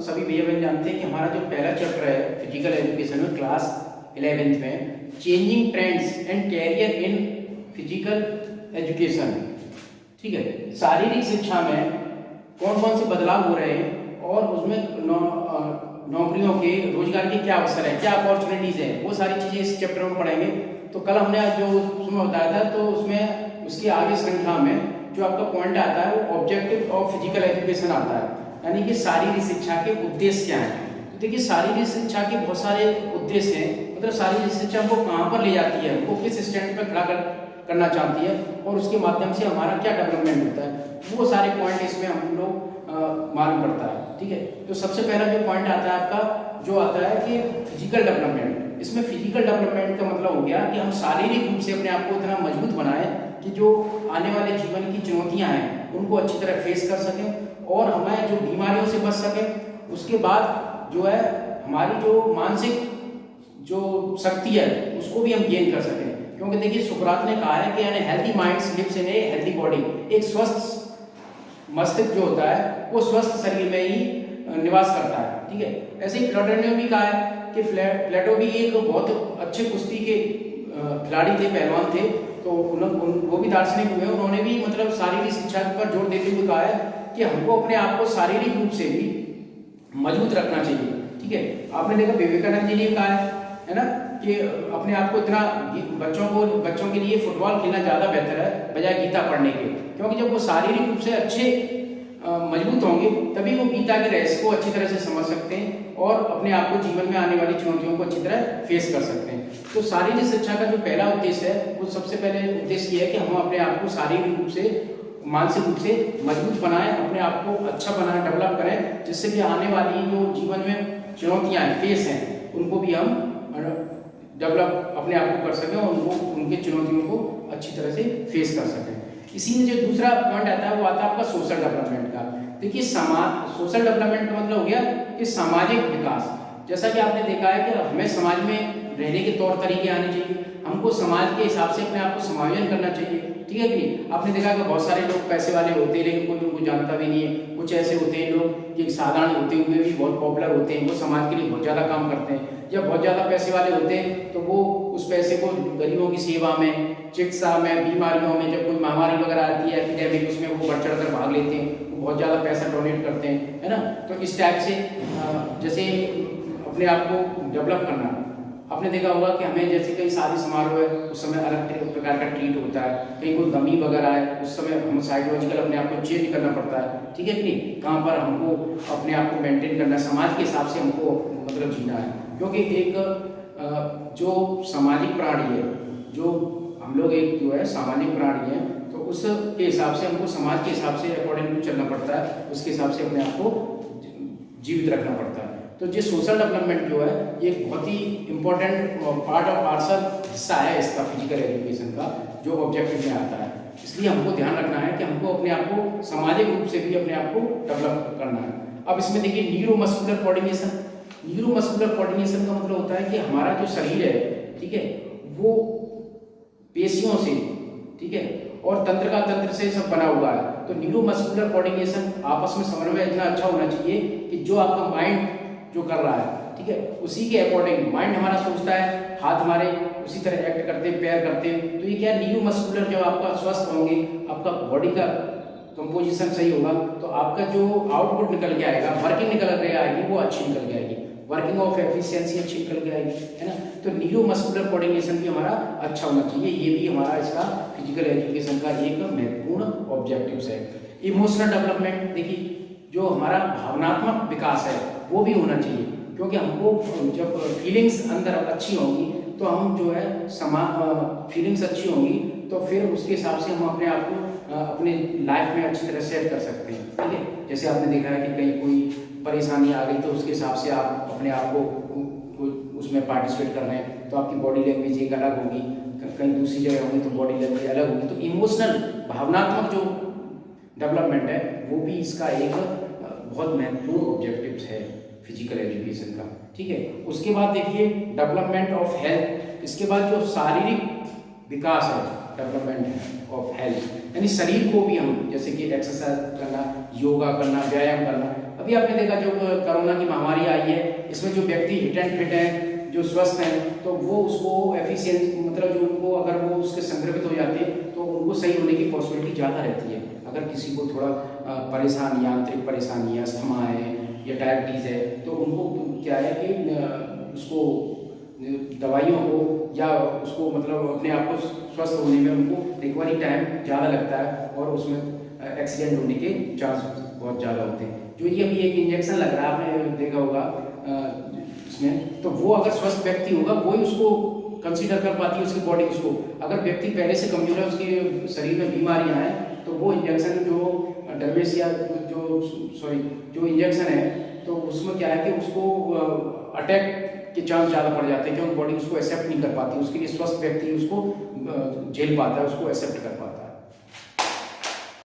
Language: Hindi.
सभी भैया बहन जानते हैं कि हमारा जो पहला चैप्टर है फिजिकल एजुकेशन में क्लास 11th में changing trends and career in physical education, ठीक है, शारीरिक शिक्षा में कौन कौन से बदलाव हो रहे हैं और उसमें नौकरियों के रोजगार के क्या अवसर है, क्या अपॉर्चुनिटीज है, वो सारी चीज़ें इस चैप्टर में पढ़ेंगे। तो कल हमने जो उसमें बताया था, तो उसमें उसकी आगे श्रृंखला में जो आपका पॉइंट आता है वो ऑब्जेक्टिव ऑफ फिजिकल एजुकेशन आता है, यानी कि शारीरिक शिक्षा के उद्देश्य क्या हैं। तो देखिए शारीरिक शिक्षा के बहुत सारे उद्देश्य हैं, मतलब शारीरिक शिक्षा को कहाँ पर ले जाती है, वो किस स्टैंड पर खड़ा करना चाहती है और उसके माध्यम से हमारा क्या डेवलपमेंट होता है, वो सारे पॉइंट इसमें हम लोग मालूम पड़ता है। ठीक है, तो सबसे पहला जो पॉइंट आता है आपका जो आता है कि फिजिकल डेवलपमेंट। इसमें फिजिकल डेवलपमेंट का मतलब हो गया कि हम शारीरिक रूप से अपने आप को इतना मजबूत बनाएं कि जो आने वाले जीवन की चुनौतियां हैं उनको अच्छी तरह फेस कर सकें और हमें जो बीमारियों से बच सकें। उसके बाद जो है हमारी जो मानसिक जो शक्ति है उसको भी हम गेन कर सकें, क्योंकि देखिए सुकरात ने कहा है कि यानी healthy mind lives in a healthy body. एक स्वस्थ मस्तिष्क जो होता है वो स्वस्थ शरीर में ही निवास करता है। ठीक है, ऐसे ही प्लेटो ने भी कहा है कि प्लेटो भी एक बहुत अच्छे कुश्ती के खिलाड़ी थे, पहलवान थे, तो वो भी दार्शनिक हुए। उन्होंने भी मतलब शारीरिक शिक्षा पर जोर देते हुए कहा है कि हमको अपने आप को शारीरिक रूप से भी मजबूत रखना चाहिए। ठीक है, आपने देखा विवेकानंद जी ने कहा है ना कि अपने आप को इतना बच्चों के लिए फुटबॉल खेलना ज़्यादा बेहतर है बजाय गीता पढ़ने के, क्योंकि जब वो शारीरिक रूप से अच्छे मजबूत होंगे तभी वो गीता के रहस्य को अच्छी तरह से समझ सकते हैं और अपने आप को जीवन में आने वाली चुनौतियों को अच्छी तरह फेस कर सकते हैं। तो शारीरिक शिक्षा का जो पहला उद्देश्य है वो सबसे पहले उद्देश्य ये है कि हम अपने आप को शारीरिक रूप से मानसिक रूप से मजबूत बनाएं, अपने आप को अच्छा बनाएं, डेवलप करें, जिससे कि आने वाली जो जीवन में चुनौतियां फेस हैं उनको भी हम डेवलप अपने आप को कर सकें और उनके चुनौतियों को अच्छी तरह से फेस कर सकें। इसी में जो दूसरा पॉइंट आता है वो आता है आपका सोशल डेवलपमेंट का। देखिए सोशल डेवलपमेंट का मतलब हो गया कि सामाजिक विकास। जैसा कि आपने देखा है कि हमें समाज में रहने के तौर तरीके आने चाहिए, हमको समाज के हिसाब से अपने आप को समायोजन करना चाहिए। ठीक है कि आपने देखा कि बहुत सारे लोग पैसे वाले होते हैं लेकिन कोई उनको जानता भी नहीं है। कुछ ऐसे होते हैं लोग कि साधारण होते हुए भी बहुत पॉपुलर होते हैं, वो समाज के लिए बहुत ज़्यादा काम करते हैं। जब बहुत ज़्यादा पैसे वाले होते हैं तो वो उस पैसे को गरीबों की सेवा में, चिकित्सा में, बीमारियों में, जब कोई महामारी वगैरह आती है एपिडेमिक, उसमें वो बढ़ चढ़ कर भाग लेते हैं, वो बहुत ज़्यादा पैसा डोनेट करते हैं, है ना। तो इस टाइप से जैसे अपने आप को डेवलप करना। आपने देखा होगा कि हमें जैसे कहीं शादी समारोह है उस समय अलग प्रकार का ट्रीट होता है, कहीं कोई गमी वगैरह है उस समय हम साइकोलॉजिकल अपने आप को चेंज करना पड़ता है। ठीक है कि नहीं, कहाँ पर हमको अपने आप को मेंटेन करना है, समाज के हिसाब से हमको मतलब जीना है, क्योंकि एक जो सामाजिक प्राणी है, जो हम लोग एक जो है सामाजिक प्राणी है, तो उसके हिसाब से हमको समाज के हिसाब से अकॉर्डिंग टू चलना पड़ता है, उसके हिसाब से अपने आप को जीवित रखना पड़ता है। तो ये सोशल डेवलपमेंट जो है ये बहुत ही इंपॉर्टेंट पार्ट ऑफ पार्सल हिस्सा है इसका, फिजिकल एजुकेशन का जो ऑब्जेक्टिव में आता है। इसलिए हमको ध्यान रखना है कि हमको अपने आप को सामाजिक रूप से भी अपने आप को डेवलप करना है। अब इसमें देखिए न्यूरोमस्कुलर कोऑर्डिनेशन। न्यूरोमस्कुलर कोऑर्डिनेशन का मतलब होता है कि हमारा जो शरीर है, ठीक है, वो पेशियों से, ठीक है, और तंत्र से सब बना हुआ है। तो न्यूरोमस्कुलर कोऑर्डिनेशन आपस में समन्वय इतना अच्छा होना चाहिए कि जो आपका माइंड जो कर रहा है, ठीक है, उसी के अकॉर्डिंग माइंड हमारा सोचता है, हाथ हमारे उसी तरह एक्ट करते हैं, पैर करते हैं। तो ये क्या न्यूरोमस्कुलर, जब आपका स्वस्थ होंगे, आपका बॉडी का कंपोजिशन सही होगा, तो आपका जो आउटपुट निकल के आएगा, वर्किंग निकल के आएगी, वो अच्छी निकल के आएगी, वर्किंग ऑफ एफिशिएंसी अच्छी निकल के आएगी, है ना। तो न्यूरोमस्कुलर कोऑर्डिनेशन भी हमारा अच्छा होना चाहिए। ये भी हमारा इसका फिजिकल एजुकेशन का एक महत्वपूर्ण ऑब्जेक्टिव्स है। इमोशनल डेवलपमेंट, देखिए जो हमारा भावनात्मक विकास है वो भी होना चाहिए, क्योंकि हमको जब फीलिंग्स अंदर अच्छी होंगी तो हम जो है फीलिंग्स अच्छी होंगी तो फिर उसके हिसाब से हम अपने आप को अपने लाइफ में अच्छी तरह सेट कर सकते हैं। ठीक है, जैसे आपने देखा है कि कहीं कोई परेशानी आ गई तो उसके हिसाब से आप अपने आप को उसमें पार्टिसिपेट कर रहे हैं, तो आपकी बॉडी लैंग्वेज एक अलग होगी, कहीं दूसरी जगह होगी तो बॉडी लैंग्वेज अलग होगी। तो इमोशनल भावनात्मक जो डेवलपमेंट है वो भी इसका एक बहुत महत्वपूर्ण ऑब्जेक्टिव्स है फिजिकल एजुकेशन का। ठीक है, उसके बाद देखिए डेवलपमेंट ऑफ हेल्थ। इसके बाद जो शारीरिक विकास है, डेवलपमेंट ऑफ हेल्थ, यानी शरीर को भी हम जैसे कि एक्सरसाइज करना, योगा करना, व्यायाम करना, अभी आपने देखा जो कोरोना की महामारी आई है, इसमें जो व्यक्ति हिट एंड फिट हैं, जो स्वस्थ हैं, तो वो उसको एफिशिएंट मतलब जो उनको अगर वो उसके संक्रमित हो जाते हैं तो उनको सही होने की पॉसिबिलिटी ज़्यादा रहती है। अगर किसी को थोड़ा परेशानी, आंतरिक परेशानी है, अस्थमा है या डायबिटीज़ है, तो उनको क्या है कि उसको दवाइयों को या उसको मतलब अपने आप को स्वस्थ होने में उनको रिकवरी टाइम ज़्यादा लगता है और उसमें एक्सीडेंट होने के चांस बहुत ज़्यादा होते हैं। जो ये अभी एक इंजेक्शन लग रहा है, आपने देखा होगा इसमें, तो वो अगर स्वस्थ व्यक्ति होगा वही उसको कंसीडर कर पाती है उसकी बॉडी उसको। अगर व्यक्ति पहले से कमजोर है, उसके शरीर में बीमारियां हैं, तो वो इंजेक्शन जो डर्मेस या जो इंजेक्शन है, तो उसमें क्या है कि उसको अटैक के चांस ज़्यादा बढ़ जाते हैं क्योंकि बॉडी उसको एक्सेप्ट नहीं कर पाती। उसके लिए स्वस्थ व्यक्ति उसको झेल पाता है, उसको एक्सेप्ट कर पाता है।